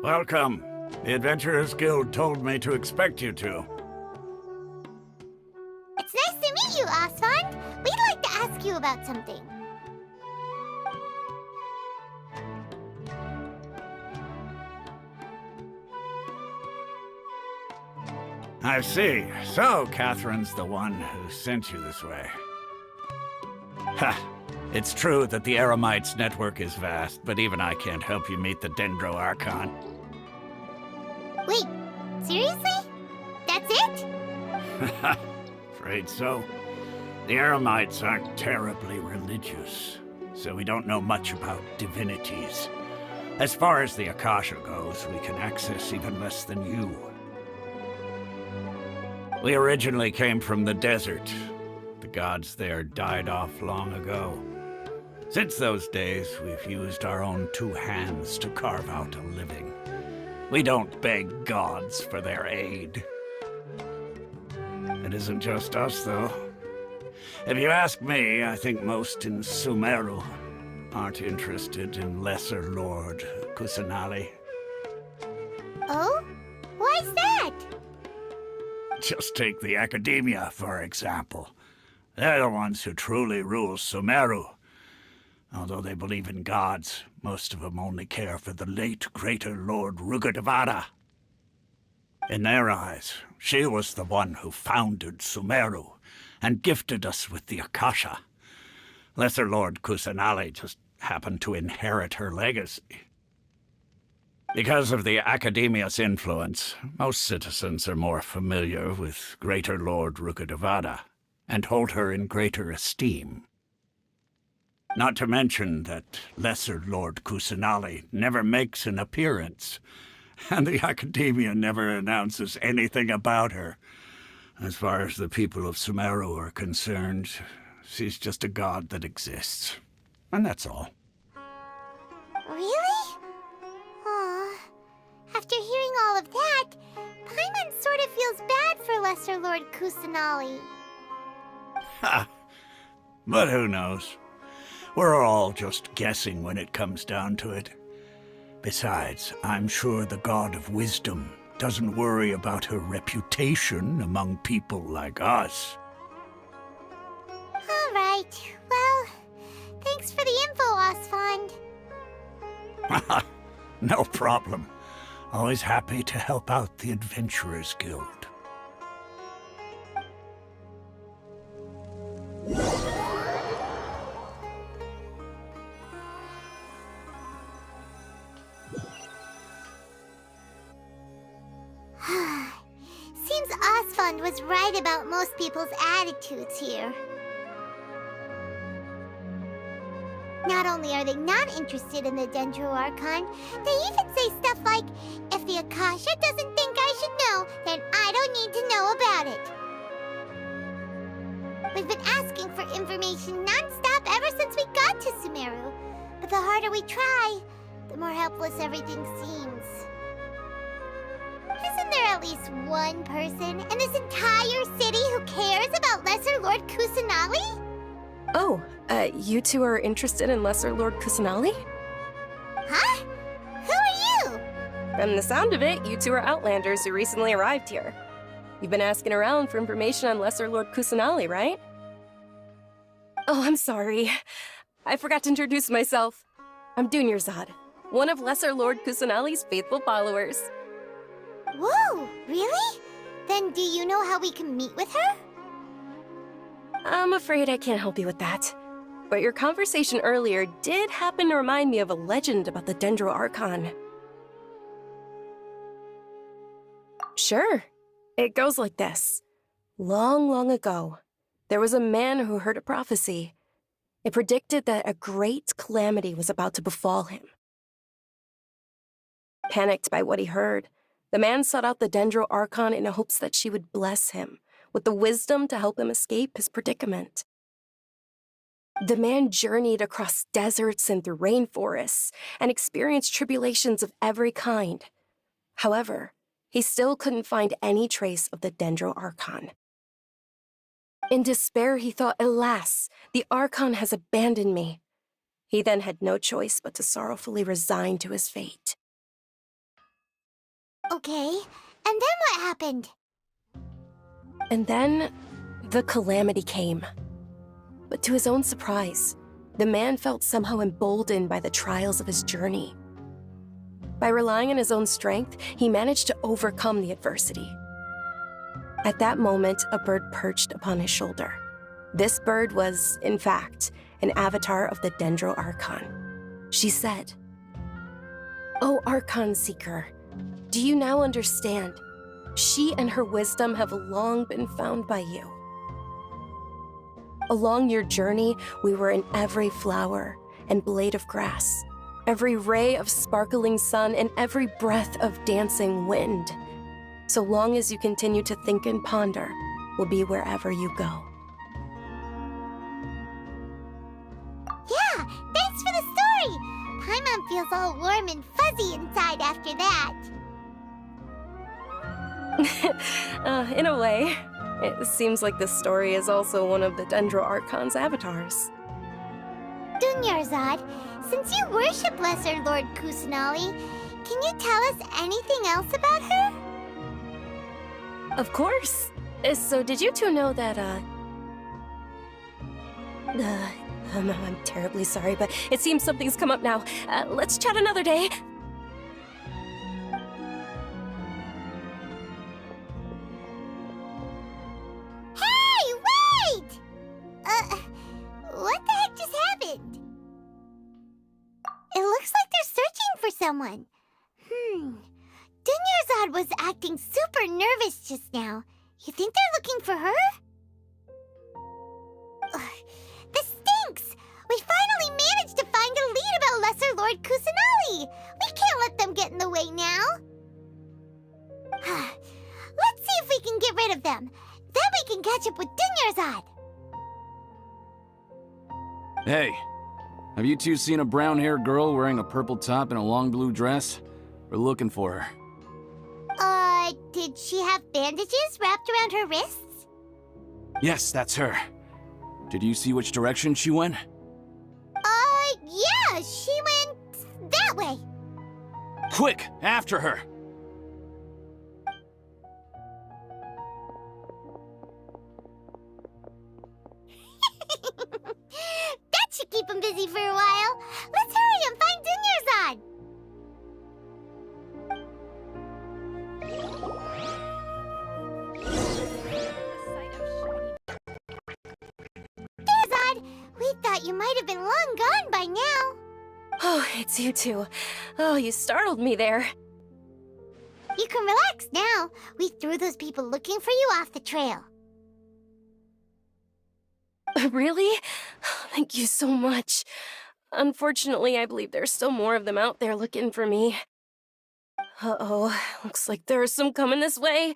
Welcome. The Adventurers Guild told me to expect you two. It's nice to meet you, Osfond. We'd like to ask you about something. I see. So, Catherine's the one who sent you this way. Ha! It's true that the Eremites' network is vast, but even I can't help you meet the Dendro Archon. Wait, seriously? That's it? Afraid so. The Eremites aren't terribly religious, so we don't know much about divinities. As far as the Akasha goes, we can access even less than you. We originally came from the desert. The gods there died off long ago. Since those days, we've used our own two hands to carve out a living. We don't beg gods for their aid. It isn't just us, though. If you ask me, I think most in Sumeru aren't interested in Lesser Lord Kusanali. Oh? Why's that? Just take the Academia, for example. They're the ones who truly rule Sumeru. Although they believe in gods, most of them only care for the late Greater Lord Rugurtevara. In their eyes, she was the one who founded Sumeru and gifted us with the Akasha. Lesser Lord Kusanali just happened to inherit her legacy. Because of the Academia's influence, most citizens are more familiar with Greater Lord Rugurtevara and hold her in greater esteem. Not to mention that Lesser Lord Kusanali never makes an appearance, and the Academia never announces anything about her. As far as the people of Sumeru are concerned, she's just a god that exists. And that's all. Really? Aw. After hearing all of that, Paimon sort of feels bad for Lesser Lord Kusanali. Ha! But who knows? We're all just guessing when it comes down to it. Besides, I'm sure the God of Wisdom doesn't worry about her reputation among people like us. All right. Well, thanks for the info, Osfond. No problem. Always happy to help out the Adventurers Guild. Seems Osfond was right about most people's attitudes here. Not only are they not interested in the Dendro Archon, they even say stuff like, if the Akasha doesn't think I should know, then I don't need to know about it. We've been asking for information non-stop ever since we got to Sumeru. But the harder we try, the more helpless everything seems. Isn't there at least one person in this entire city who cares about Lesser Lord Kusanali? Oh, you two are interested in Lesser Lord Kusanali? Huh? Who are you? From the sound of it, you two are Outlanders who recently arrived here. You've been asking around for information on Lesser Lord Kusanali, right? Oh, I'm sorry. I forgot to introduce myself. I'm Dunyarzad, one of Lesser Lord Kusanali's faithful followers. Whoa, really? Then do you know how we can meet with her? I'm afraid I can't help you with that. But your conversation earlier did happen to remind me of a legend about the Dendro Archon. Sure. It goes like this. Long, long ago, there was a man who heard a prophecy. It predicted that a great calamity was about to befall him. Panicked by what he heard, the man sought out the Dendro Archon in hopes that she would bless him with the wisdom to help him escape his predicament. The man journeyed across deserts and through rainforests and experienced tribulations of every kind. However, he still couldn't find any trace of the Dendro Archon. In despair, he thought, alas, the Archon has abandoned me. He then had no choice but to sorrowfully resign to his fate. Okay, and then what happened? And then, the calamity came. But to his own surprise, the man felt somehow emboldened by the trials of his journey. By relying on his own strength, he managed to overcome the adversity. At that moment, a bird perched upon his shoulder. This bird was, in fact, an avatar of the Dendro Archon. She said, "O Archon Seeker, do you now understand? She and her wisdom have long been found by you. Along your journey, we were in every flower and blade of grass, every ray of sparkling sun, and every breath of dancing wind. So long as you continue to think and ponder, we'll be wherever you go." Yeah, thanks for the story! Paimon feels all warm and fuzzy inside after that. In a way. It seems like this story is also one of the Dendro Archon's avatars. Dunyarzad, since you worship Lesser Lord Kusanali, can you tell us anything else about her? Of course. So did you two know that, I'm terribly sorry, but it seems something's come up now. Let's chat another day. Hey, wait! What the heck just happened? It looks like they're searching for someone. Dunyarzad was acting super nervous just now. You think they're looking for her? This stinks! We finally managed to find a lead about Lesser Lord Kusanali! We can't let them get in the way now! Let's see if we can get rid of them. Then we can catch up with Dunyarzad! Hey, have you two seen a brown-haired girl wearing a purple top and a long blue dress? We're looking for her. Did she have bandages wrapped around her wrists? Yes, that's her. Did you see which direction she went? Yeah, she went that way. Quick, after her! That should keep him busy for a while. Let's hurry and find Dunyarzad. Dunyarzad, we thought you might have been long gone by now. Oh, it's you two. Oh, you startled me there. You can relax now. We threw those people looking for you off the trail. Really? Thank you so much. Unfortunately, I believe there's still more of them out there looking for me. Uh-oh, looks like there are some coming this way.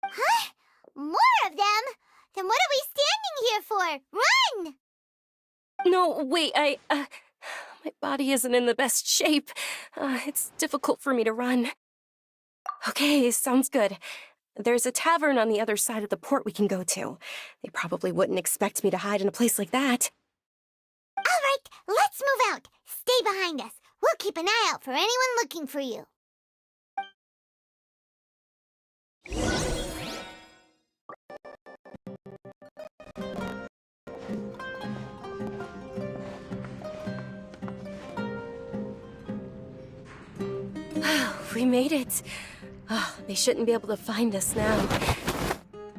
Huh? More of them? Then what are we standing here for? Run! No, wait, my body isn't in the best shape. It's difficult for me to run. Okay, sounds good. There's a tavern on the other side of the port we can go to. They probably wouldn't expect me to hide in a place like that. All right, let's move out. Stay behind us. We'll keep an eye out for anyone looking for you. We made it. Oh, they shouldn't be able to find us now.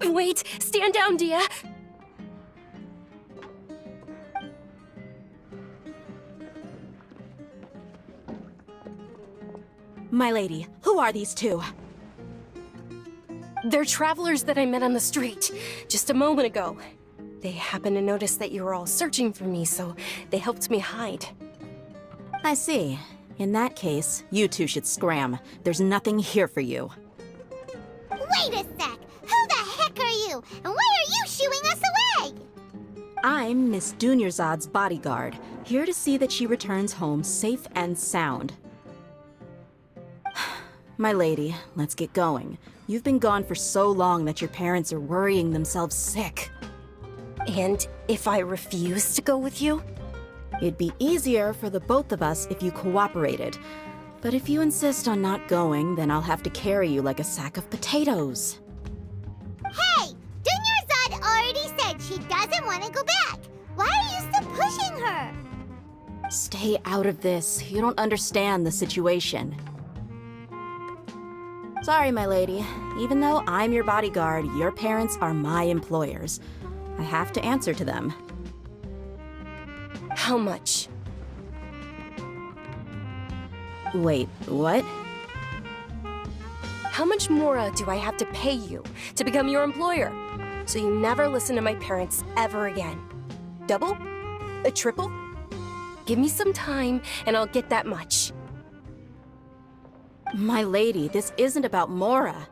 Wait! Stand down, Dehya! My lady, who are these two? They're travelers that I met on the street just a moment ago. They happened to notice that you were all searching for me, so they helped me hide. I see. In that case, you two should scram. There's nothing here for you. Wait a sec! Who the heck are you? And why are you shooing us away? I'm Miss Dunyarzad's bodyguard, here to see that she returns home safe and sound. My lady, let's get going. You've been gone for so long that your parents are worrying themselves sick. And if I refuse to go with you? It'd be easier for the both of us if you cooperated. But if you insist on not going, then I'll have to carry you like a sack of potatoes. Hey! Dunyarzad already said she doesn't want to go back. Why are you still pushing her? Stay out of this. You don't understand the situation. Sorry, my lady. Even though I'm your bodyguard, your parents are my employers. I have to answer to them. How much? Wait, what? How much more do I have to pay you to become your employer? So you never listen to my parents ever again. Double? A triple? Give me some time and I'll get that much. My lady, this isn't about Mora.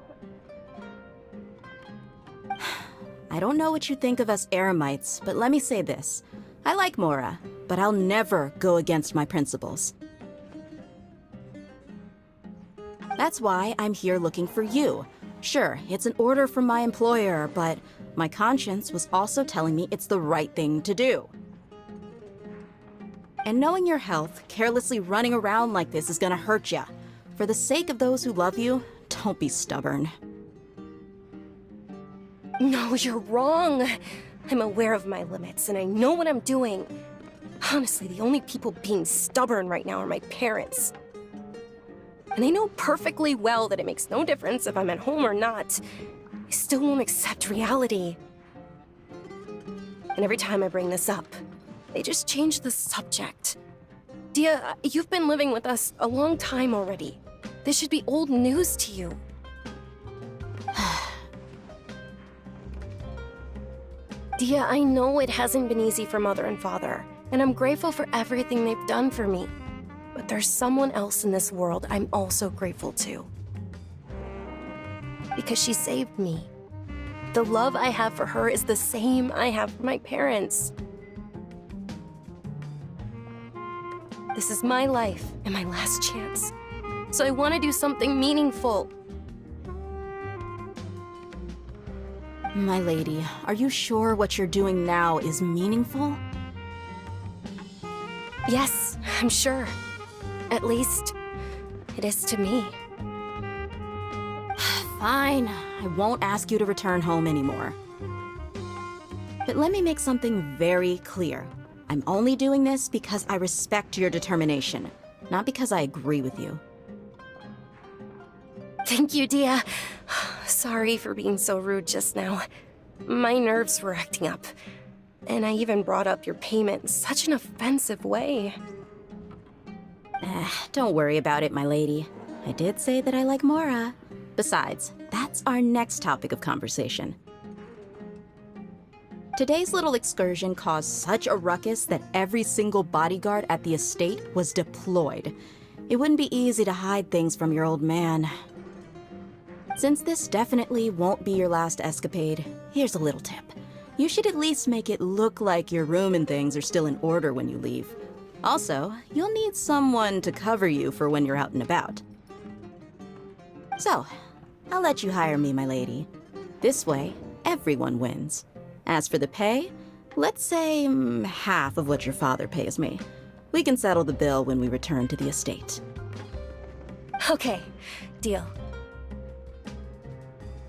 I don't know what you think of us Eremites, but let me say this. I like Mora, but I'll never go against my principles. That's why I'm here looking for you. Sure, it's an order from my employer, but my conscience was also telling me it's the right thing to do. And knowing your health, carelessly running around like this is gonna hurt ya. For the sake of those who love you, don't be stubborn. No, you're wrong. I'm aware of my limits and I know what I'm doing. Honestly, the only people being stubborn right now are my parents. And they know perfectly well that it makes no difference if I'm at home or not. I still won't accept reality. And every time I bring this up, they just change the subject. Dehya, you've been living with us a long time already. This should be old news to you. Dehya, I know it hasn't been easy for Mother and Father, and I'm grateful for everything they've done for me. But there's someone else in this world I'm also grateful to. Because she saved me. The love I have for her is the same I have for my parents. This is my life and my last chance. So I want to do something meaningful. My lady, are you sure what you're doing now is meaningful? Yes, I'm sure. At least, it is to me. Fine, I won't ask you to return home anymore. But let me make something very clear. I'm only doing this because I respect your determination, not because I agree with you. Thank you, Dehya. Sorry for being so rude just now. My nerves were acting up. And I even brought up your payment in such an offensive way. Don't worry about it, my lady. I did say that I like Mora. Besides, that's our next topic of conversation. Today's little excursion caused such a ruckus that every single bodyguard at the estate was deployed. It wouldn't be easy to hide things from your old man. Since this definitely won't be your last escapade, here's a little tip. You should at least make it look like your room and things are still in order when you leave. Also, you'll need someone to cover you for when you're out and about. So, I'll let you hire me, my lady. This way, everyone wins. As for the pay, let's say half of what your father pays me. We can settle the bill when we return to the estate. Okay, deal.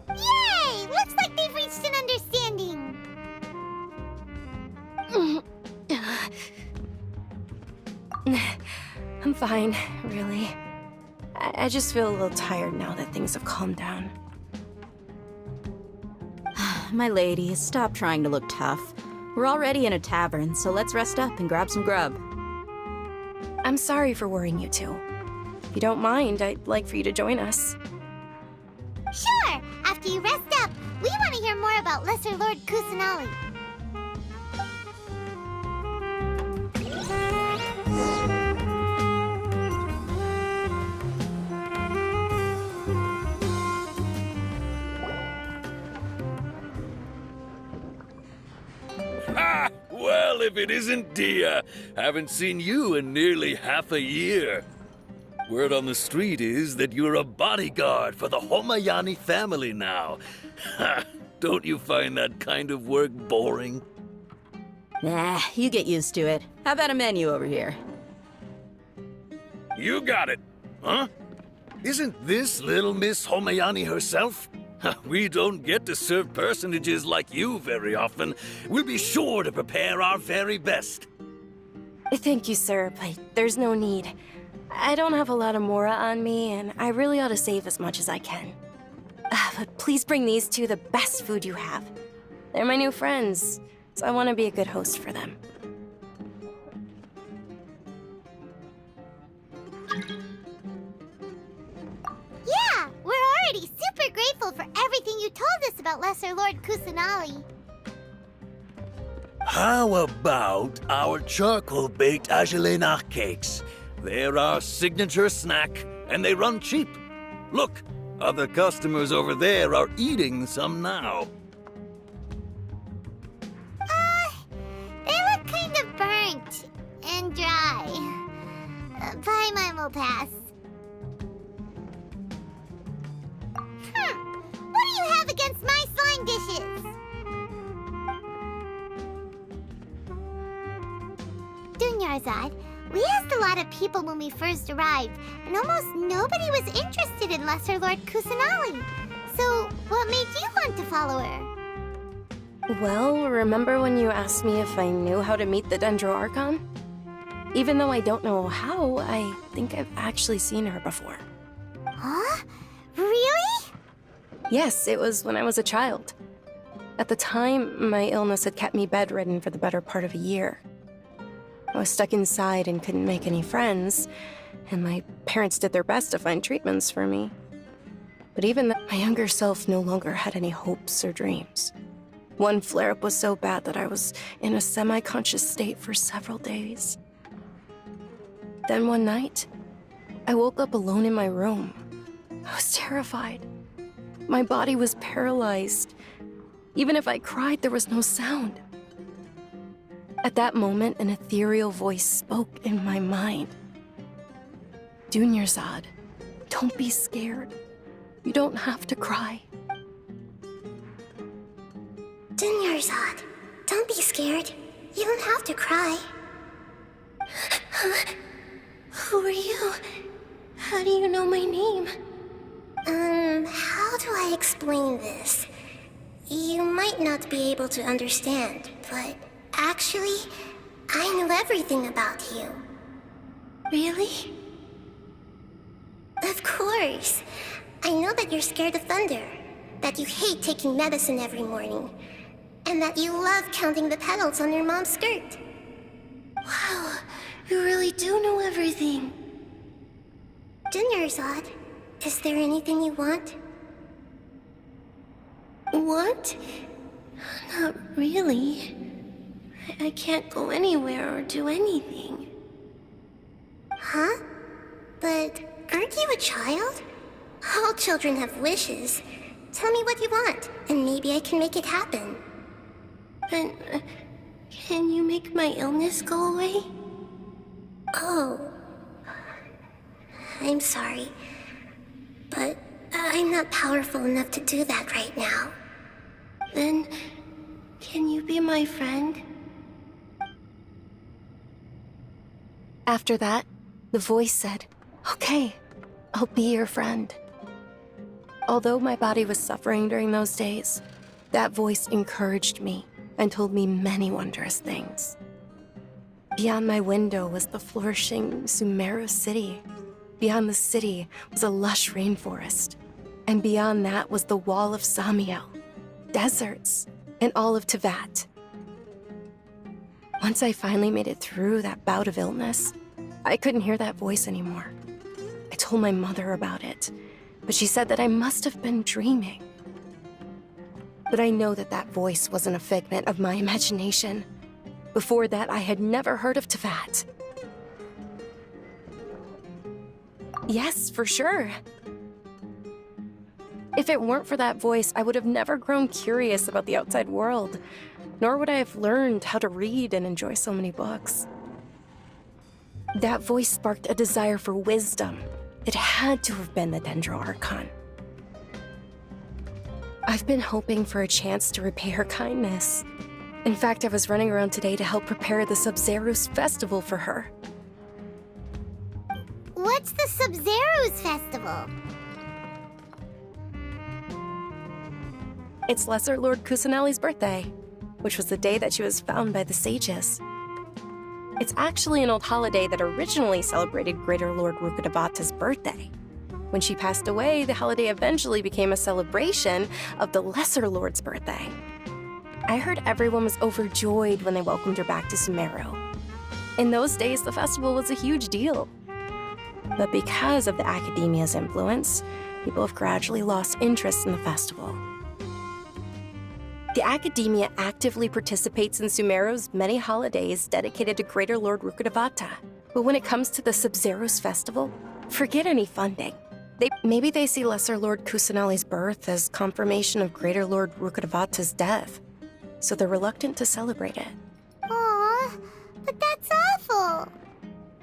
Yay! Looks like they've reached an understanding. I'm fine, really. I just feel a little tired now that things have calmed down. My lady, stop trying to look tough. We're already in a tavern, so let's rest up and grab some grub. I'm sorry for worrying you two. If you don't mind, I'd like for you to join us. Sure! After you rest up, we want to hear more about Lesser Lord Kusanali. Ha! Well, if it isn't Dehya, haven't seen you in nearly half a year. Word on the street is that you're a bodyguard for the Homayani family now. Ha! Don't you find that kind of work boring? Nah, you get used to it. How about a menu over here? You got it. Huh? Isn't this little Miss Homayani herself? We don't get to serve personages like you very often. We'll be sure to prepare our very best. Thank you, sir, but there's no need. I don't have a lot of mora on me, and I really ought to save as much as I can. But please bring these two the best food you have. They're my new friends, so I want to be a good host for them. Yeah, we're already super grateful for everything you told us about Lesser Lord Kusanali. How about our charcoal-baked agelenach cakes? They're our signature snack, and they run cheap. Look, other customers over there are eating some now. They look kind of burnt and dry. Paimon will pass. What do you have against my slime dishes? Dunyarzad, we asked a lot of people when we first arrived, and almost nobody was interested in Lesser Lord Kusanali. So, what made you want to follow her? Well, remember when you asked me if I knew how to meet the Dendro Archon? Even though I don't know how, I think I've actually seen her before. Huh? Really? Yes, it was when I was a child. At the time, my illness had kept me bedridden for the better part of a year. I was stuck inside and couldn't make any friends, and my parents did their best to find treatments for me. But even then, my younger self no longer had any hopes or dreams. One flare-up was so bad that I was in a semi-conscious state for several days. Then one night, I woke up alone in my room. I was terrified. My body was paralyzed. Even if I cried, there was no sound. At that moment, an ethereal voice spoke in my mind. Dunyarzad, don't be scared. You don't have to cry. Dunyarzad, don't be scared. You don't have to cry. Who are you? How do you know my name? How do I explain this? You might not be able to understand, but actually, I know everything about you. Really? Of course. I know that you're scared of thunder, that you hate taking medicine every morning, and that you love counting the petals on your mom's skirt. Wow, you really do know everything. Dunyarzad, is there anything you want? Want? Not really. I can't go anywhere or do anything. Huh? But aren't you a child? All children have wishes. Tell me what you want, and maybe I can make it happen. But can you make my illness go away? Oh. I'm sorry. But I'm not powerful enough to do that right now. Then, can you be my friend? After that, the voice said, "Okay, I'll be your friend." Although my body was suffering during those days, that voice encouraged me and told me many wondrous things. Beyond my window was the flourishing Sumeru city. Beyond the city was a lush rainforest. And beyond that was the wall of Samiel, deserts, and all of Tevat. Once I finally made it through that bout of illness, I couldn't hear that voice anymore. I told my mother about it, but she said that I must have been dreaming. But I know that that voice wasn't a figment of my imagination. Before that, I had never heard of Tevat. Yes, for sure. If it weren't for that voice, I would have never grown curious about the outside world, nor would I have learned how to read and enjoy so many books. That voice sparked a desire for wisdom. It had to have been the Dendro Archon. I've been hoping for a chance to repay her kindness. In fact, I was running around today to help prepare the Sub-Zerus festival for her. What's the Sub-Zero's festival? It's Lesser Lord Kusanali's birthday, which was the day that she was found by the sages. It's actually an old holiday that originally celebrated Greater Lord Rukkhadevata's birthday. When she passed away, the holiday eventually became a celebration of the Lesser Lord's birthday. I heard everyone was overjoyed when they welcomed her back to Sumeru. In those days, the festival was a huge deal. But because of the academia's influence, people have gradually lost interest in the festival. The academia actively participates in Sumeru's many holidays dedicated to Greater Lord Rukkhadevata. But when it comes to the Sub-Zero's festival, forget any funding. Maybe they see Lesser Lord Kusanali's birth as confirmation of Greater Lord Rukkhadevata's death, so they're reluctant to celebrate it. Aw, but that's awful.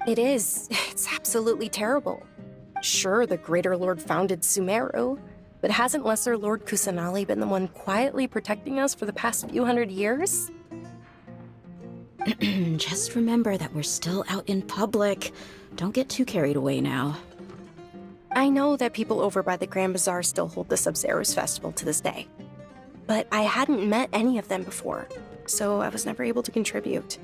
It is. It's absolutely terrible. Sure, the Greater Lord founded Sumeru, but hasn't Lesser Lord Kusanali been the one quietly protecting us for the past few hundred years? Just remember that we're still out in public. Don't get too carried away now. I know that people over by the Grand Bazaar still hold the Sub-Zero's festival to this day, but I hadn't met any of them before, so I was never able to contribute.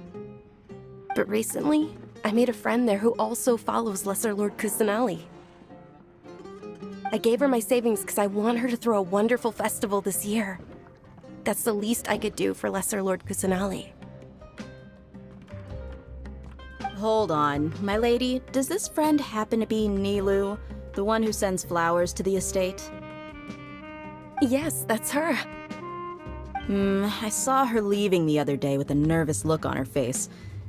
But recently, I made a friend there who also follows Lesser Lord Kusanali. I gave her my savings because I want her to throw a wonderful festival this year. That's the least I could do for Lesser Lord Kusanali. Hold on, my lady. Does this friend happen to be Nilu, the one who sends flowers to the estate? Yes, that's her. I saw her leaving the other day with a nervous look on her face.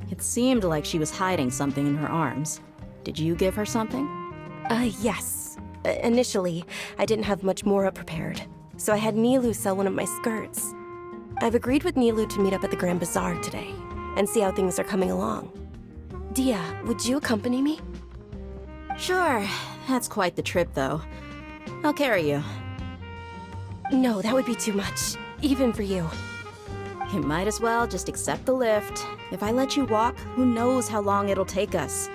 It seemed like she was hiding something in her arms. Did you give her something? Yes. Initially, I didn't have much more prepared, so I had Nilu sell one of my skirts. I've agreed with Nilu to meet up at the Grand Bazaar today and see how things are coming along. Dehya, would you accompany me? Sure. That's quite the trip, though. I'll carry you. No, that would be too much, even for you. You might as well just accept the lift. If I let you walk, who knows how long it'll take us.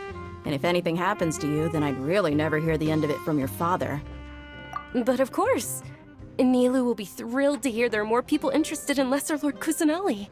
And if anything happens to you, then I'd really never hear the end of it from your father. But of course. Nilu will be thrilled to hear there are more people interested in Lesser Lord Kusanali.